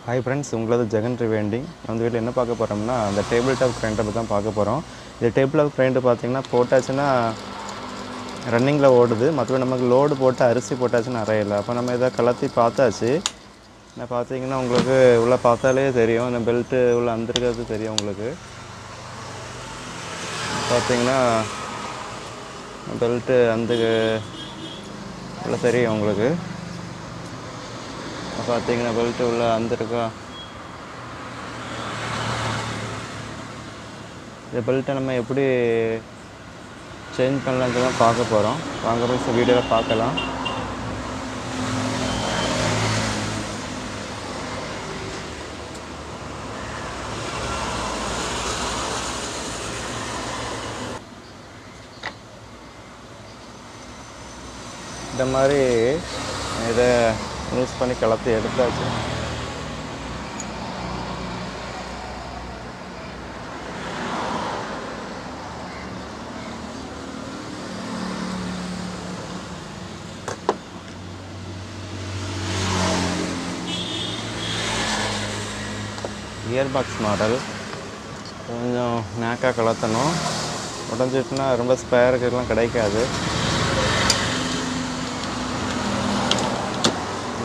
Hi friends, உங்களது ஜெகன் ரிவேண்டிங். அந்த வீட்டில் என்ன பார்க்க போகிறோம்னா, அந்த டேபிள் டாப் கிரைண்டர் பற்றி தான் பார்க்க போகிறோம். இது டேபிள் டாப் கிரைண்டர் பார்த்திங்கன்னா போட்டாச்சுன்னா ரன்னிங்கில் ஓடுது. மற்றபடி நமக்கு லோடு போட்டு அரிசி போட்டாச்சுன்னா அரையில. அப்போ நம்ம இதை கலத்தி பார்த்தாச்சு. நான் பார்த்தீங்கன்னா உங்களுக்கு உள்ளே பார்த்தாலே தெரியும், இந்த பெல்ட்டு உள்ள அந்திருக்கிறது தெரியும். உங்களுக்கு பார்த்தீங்கன்னா பெல்ட்டு அந்த உள்ள தெரியும். உங்களுக்கு பார்த்தீங்கன்னா பெல்ட்டு உள்ள அந்திருக்கா. இந்த பெல்ட்டை நம்ம எப்படி சேஞ்ச் பண்ணலான்ட்டு தான் பார்க்க போகிறோம். வாங்க போய் வீடியோவில் பார்க்கலாம். இந்த மாதிரி இதை யூஸ் பண்ணி கலத்தி எடுத்தாச்சு. கியர் பாக்ஸ் மாடல் கொஞ்சம் நேக்காக கலத்தணும். உடஞ்சிட்டுனா ரொம்ப ஸ்பேருக்கெல்லாம் கிடைக்காது.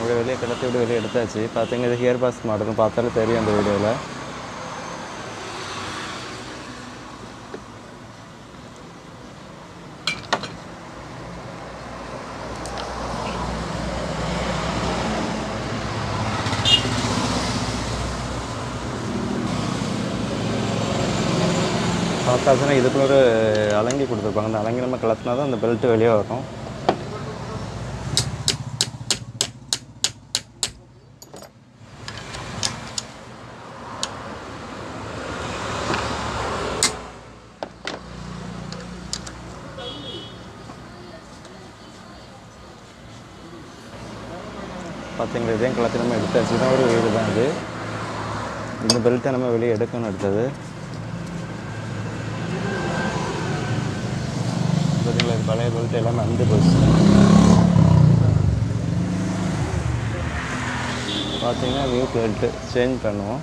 இப்படி வெளியே கிடத்தி விட்டு வெளியே எடுத்தாச்சு. பார்த்தீங்கன்னா இது கியர் பாக்ஸ் மாடல்னு பார்த்தாலே தெரியும் அந்த வீடியோவில். பார்த்தாச்சுன்னா இதுக்குள்ள ஒரு அலங்கி கொடுத்துருப்பாங்க. அந்த அலங்கி நம்ம கலத்தினா தான் அந்த பெல்ட்டு வெளியே வரும். பார்த்தீங்களா, இதையும் கலத்தி நம்ம எடுத்தாச்சு. தான் ஒரு வீடு தான் இது. இந்த பெல்ட்டை நம்ம வெளியே எடுக்கணும். எடுத்தது பார்த்தீங்களா, பழைய பெல்ட் எல்லாமே அந்து போச்சு. பார்த்தீங்கன்னா நியூ பெல்ட்டு சேஞ்ச் பண்ணுவோம்.